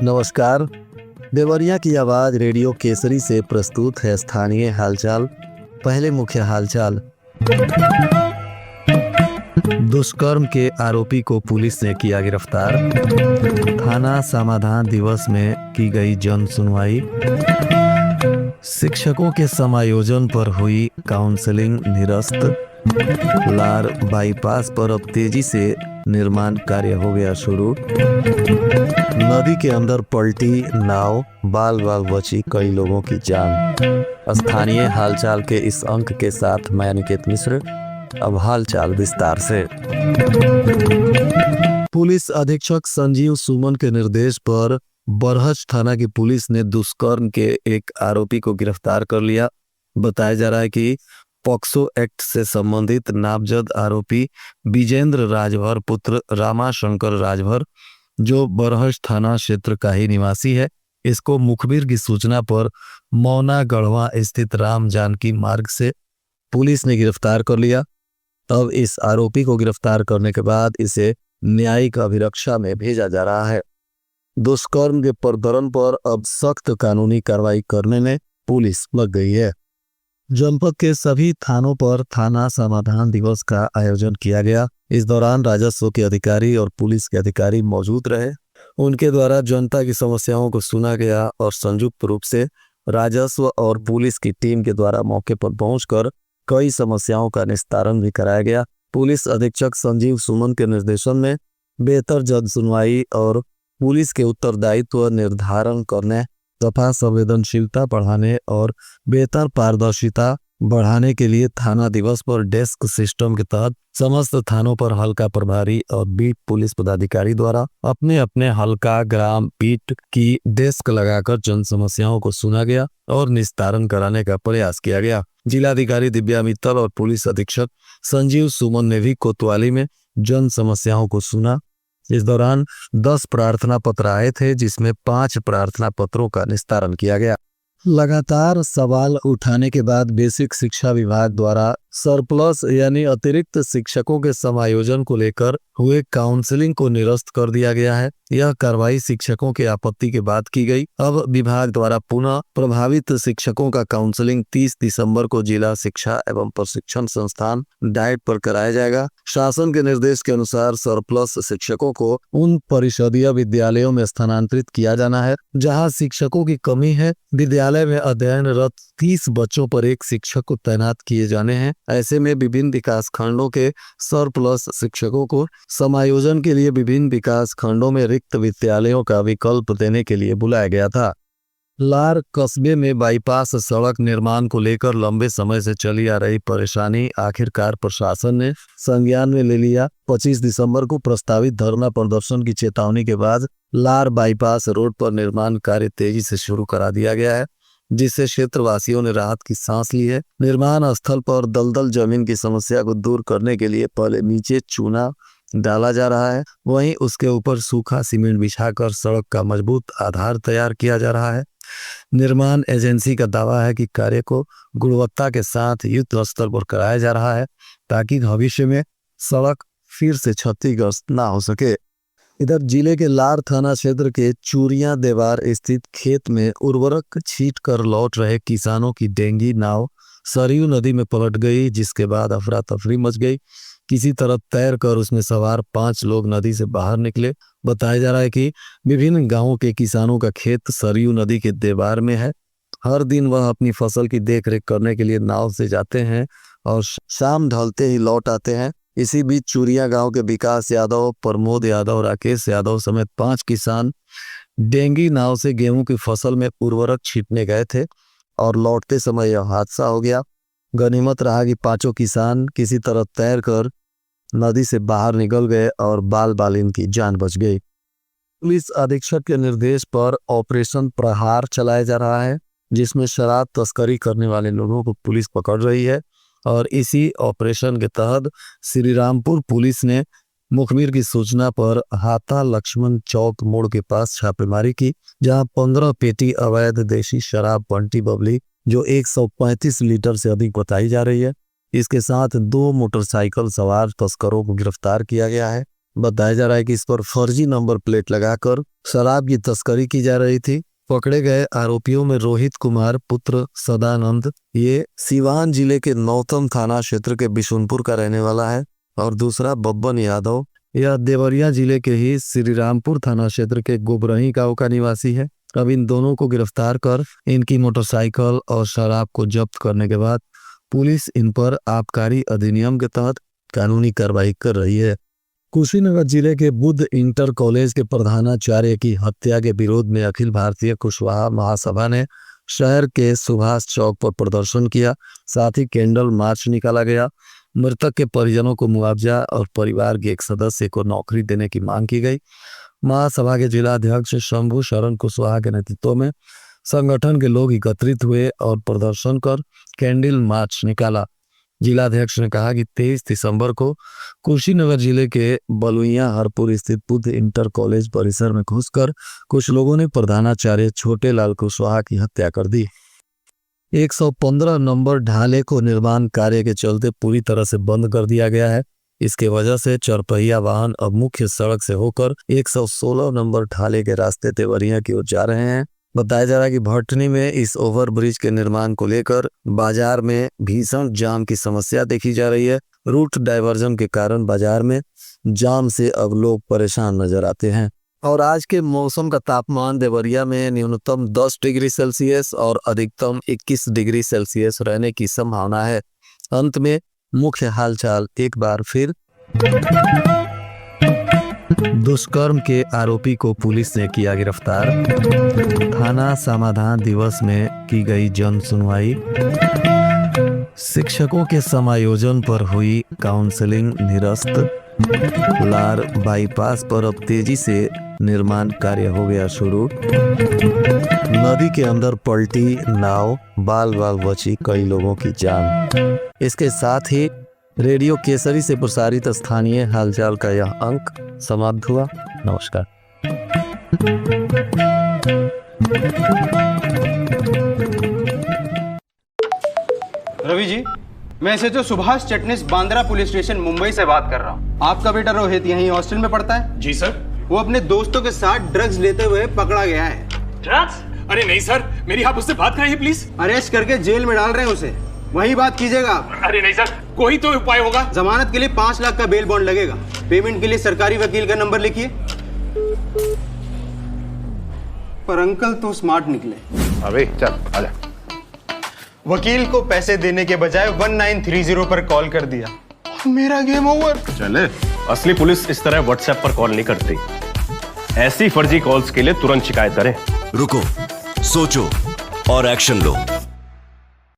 नमस्कार। देवरिया की आवाज रेडियो केसरी से प्रस्तुत है स्थानीय हालचाल। पहले मुख्य हालचाल। दुष्कर्म के आरोपी को पुलिस ने किया गिरफ्तार। थाना समाधान दिवस में की गई जन सुनवाई। शिक्षकों के समायोजन पर हुई काउंसलिंग निरस्त। लार बाईपास पर अब तेजी से निर्माण कार्य हो गया शुरू। नदी के अंदर पलटी नाव, बाल बाल बची कई लोगों की जान। स्थानीय हालचाल के इस अंक के साथ मैं अनिकेत मिश्र। अब हालचाल विस्तार से। पुलिस अधीक्षक संजीव सुमन के निर्देश पर बरहज थाना की पुलिस ने दुष्कर्म के एक आरोपी को गिरफ्तार कर लिया। बताया जा रहा है कि पॉक्सो एक्ट से संबंधित नामजद आरोपी विजेंद्र राजभर पुत्र रामाशंकर राजभर, जो बरहज थाना क्षेत्र का ही निवासी है, इसको मुखबिर की सूचना पर मौना गढ़वा स्थित राम जानकी मार्ग से पुलिस ने गिरफ्तार कर लिया। अब इस आरोपी को गिरफ्तार करने के बाद इसे न्यायिक अभिरक्षा में भेजा जा रहा है। दुष्कर्म के प्रकरण पर अब सख्त कानूनी कार्रवाई करने में पुलिस लग गई है। जनपद के सभी थानों पर थाना समाधान दिवस का आयोजन किया गया। इस दौरान राजस्व के अधिकारी और पुलिस के अधिकारी मौजूद रहे। उनके द्वारा जनता की समस्याओं को सुना गया और संयुक्त रूप से राजस्व और पुलिस की टीम के द्वारा मौके पर पहुंचकर कई समस्याओं का निस्तारण भी कराया गया। पुलिस अधीक्षक संजीव सुमन के निर्देशन में बेहतर जन सुनवाई और पुलिस के उत्तरदायित्व निर्धारण करने तथा संवेदनशीलता बढ़ाने और बेहतर पारदर्शिता बढ़ाने के लिए थाना दिवस पर डेस्क सिस्टम के तहत समस्त थानों पर हल्का प्रभारी और बीट पुलिस पदाधिकारी द्वारा अपने अपने हल्का ग्राम बीट की डेस्क लगाकर जन समस्याओं को सुना गया और निस्तारण कराने का प्रयास किया गया। जिलाधिकारी दिव्या मित्तल और पुलिस अधीक्षक संजीव सुमन ने भी कोतवाली में जन समस्याओं को सुना। इस दौरान 10 प्रार्थना पत्र आए थे, जिसमें 5 प्रार्थना पत्रों का निस्तारण किया गया। लगातार सवाल उठाने के बाद बेसिक शिक्षा विभाग द्वारा सरप्लस यानी अतिरिक्त शिक्षकों के समायोजन को लेकर हुए काउंसलिंग को निरस्त कर दिया गया है। यह कार्रवाई शिक्षकों के आपत्ति के बाद की गई। अब विभाग द्वारा पुनः प्रभावित शिक्षकों का काउंसलिंग 30 दिसंबर को जिला शिक्षा एवं प्रशिक्षण संस्थान डाइट पर कराया जाएगा। शासन के निर्देश के अनुसार सरप्लस शिक्षकों को उन परिषदीय विद्यालयों में स्थानांतरित किया जाना है जहाँ शिक्षकों की कमी है। विद्यालय में अध्ययनरत 30 बच्चों पर एक शिक्षक को तैनात किए जाने हैं। ऐसे में विभिन्न विकास खंडों के सरप्लस शिक्षकों को समायोजन के लिए विभिन्न विकास खंडों में रिक्त विद्यालयों का विकल्प देने के लिए बुलाया गया था। लार कस्बे में बाईपास सड़क निर्माण को लेकर लंबे समय से चली आ रही परेशानी आखिरकार प्रशासन ने संज्ञान में ले लिया। 25 दिसंबर को प्रस्तावित धरना प्रदर्शन की चेतावनी के बाद लार बाईपास रोड पर निर्माण कार्य तेजी से शुरू करा दिया गया है, जिससे क्षेत्रवासियों ने राहत की सांस ली है। निर्माण स्थल पर दलदल जमीन की समस्या को दूर करने के लिए पहले नीचे चूना डाला जा रहा है, वहीं उसके ऊपर सूखा सीमेंट बिछाकर सड़क का मजबूत आधार तैयार किया जा रहा है। निर्माण एजेंसी का दावा है कि कार्य को गुणवत्ता के साथ युद्ध स्तर पर कराया जा रहा है ताकि भविष्य में सड़क फिर से क्षतिग्रस्त ना हो सके। इधर जिले के लार थाना क्षेत्र के चूरिया देवार स्थित खेत में उर्वरक छींट कर लौट रहे किसानों की डेंगी नाव सरयू नदी में पलट गई, जिसके बाद अफरा तफरी मच गई। किसी तरह तैर कर उसमें सवार 5 लोग नदी से बाहर निकले। बताया जा रहा है कि विभिन्न गांवों के किसानों का खेत सरयू नदी के देवार में है। हर दिन वह अपनी फसल की देखरेख करने के लिए नाव से जाते हैं और शाम ढलते ही लौट आते हैं। इसी बीच चूरिया गांव के विकास यादव, प्रमोद यादव, राकेश यादव समेत 5 किसान डेंगी नाव से गेहूं की फसल में उर्वरक छींटने गए थे और लौटते समय यह हादसा हो गया। गनीमत रहा कि 5 किसान किसी तरह तैर कर नदी से बाहर निकल गए और बाल बाल इनकी जान बच गई। पुलिस अधीक्षक के निर्देश पर ऑपरेशन प्रहार चलाया जा रहा है, जिसमें शराब तस्करी करने वाले लोगों को पुलिस पकड़ रही है। और इसी ऑपरेशन के तहत श्रीरामपुर पुलिस ने मुखबिर की सूचना पर हाथा लक्ष्मण चौक मोड़ के पास छापेमारी की, जहां 15 पेटी अवैध देशी शराब बंटी बबली जो 135 लीटर से अधिक बताई जा रही है, इसके साथ 2 मोटरसाइकिल सवार तस्करों को गिरफ्तार किया गया है। बताया जा रहा है कि इस पर फर्जी नंबर प्लेट लगाकर शराब की तस्करी की जा रही थी। पकड़े गए आरोपियों में रोहित कुमार पुत्र सदानंद, ये सीवान जिले के नौतम थाना क्षेत्र के बिशुनपुर का रहने वाला है, और दूसरा बब्बन यादव, यह देवरिया जिले के ही श्रीरामपुर थाना क्षेत्र के गोबरही गांव का निवासी है। अब इन दोनों को गिरफ्तार कर इनकी मोटरसाइकिल और शराब को जब्त करने के बाद पुलिस इन पर आबकारी अधिनियम के तहत कानूनी कार्रवाई कर रही है। कुशीनगर जिले के बुद्ध इंटर कॉलेज के प्रधानाचार्य की हत्या के विरोध में अखिल भारतीय कुशवाहा महासभा ने शहर के सुभाष चौक पर प्रदर्शन किया। साथ ही कैंडल मार्च निकाला गया। मृतक के परिजनों को मुआवजा और परिवार के एक सदस्य को नौकरी देने की मांग की गई। महासभा के जिलाध्यक्ष शंभू शरण कुशवाहा के नेतृत्व में संगठन के लोग एकत्रित हुए और प्रदर्शन कर कैंडल मार्च निकाला। जिलाध्यक्ष ने कहा कि 23 दिसंबर को कुशीनगर जिले के बलुइया हरपुर स्थित बुद्ध इंटर कॉलेज परिसर में घुसकर कुछ लोगों ने प्रधानाचार्य छोटे लाल कुशवाहा की हत्या कर दी। 115 नंबर ढाले को निर्माण कार्य के चलते पूरी तरह से बंद कर दिया गया है। इसके वजह से चरपहिया वाहन अब मुख्य सड़क से होकर 116 नंबर ढाले के रास्ते देवरिया की ओर जा रहे हैं। बताया जा रहा है कि भटनी में इस ओवरब्रिज के निर्माण को लेकर बाजार में भीषण जाम की समस्या देखी जा रही है। रूट डायवर्जन के कारण बाजार में जाम से अब लोग परेशान नजर आते हैं। और आज के मौसम का तापमान देवरिया में न्यूनतम 10 डिग्री सेल्सियस और अधिकतम 21 डिग्री सेल्सियस रहने की संभावना है। अंत में मुख्य हालचाल एक बार फिर। दुष्कर्म के आरोपी को पुलिस ने किया गिरफ्तार। थाना समाधान दिवस में की गई जन सुनवाई। शिक्षकों के समायोजन पर हुई काउंसलिंग निरस्त। लार बाईपास पर अब तेजी से निर्माण कार्य हो गया शुरू। नदी के अंदर पलटी नाव, बाल बाल बची कई लोगों की जान। इसके साथ ही रेडियो केसरी से प्रसारित स्थानीय हालचाल का यह अंक समाप्त हुआ। नमस्कार। रवि जी, मैं SHO Subhash Chitnis Bandra police station Mumbai से बात कर रहा हूँ। आपका बेटा रोहित यहीं हॉस्टल में पढ़ता है? जी सर। वो अपने दोस्तों के साथ ड्रग्स लेते हुए पकड़ा गया है। ड्रग्स? अरे नहीं सर, मेरी आप उससे बात कराइए प्लीज। अरेस्ट करके जेल में डाल रहे हैं उसे, वही बात कीजिएगा आप। अरे नहीं सर, कोई तो उपाय होगा। जमानत के लिए 5 लाख का बेल बॉन्ड लगेगा। पेमेंट के लिए सरकारी वकील का नंबर लिखिए। पर अंकल तो स्मार्ट निकले। अबे चल आजा। वकील को पैसे देने के बजाय 1930 पर कॉल कर दिया। मेरा गेम ओवर। चले। असली पुलिस इस तरह व्हाट्सएप पर कॉल नहीं करती। ऐसी फर्जी कॉल्स के लिए तुरंत शिकायत करें। रुको, सोचो और एक्शन लो।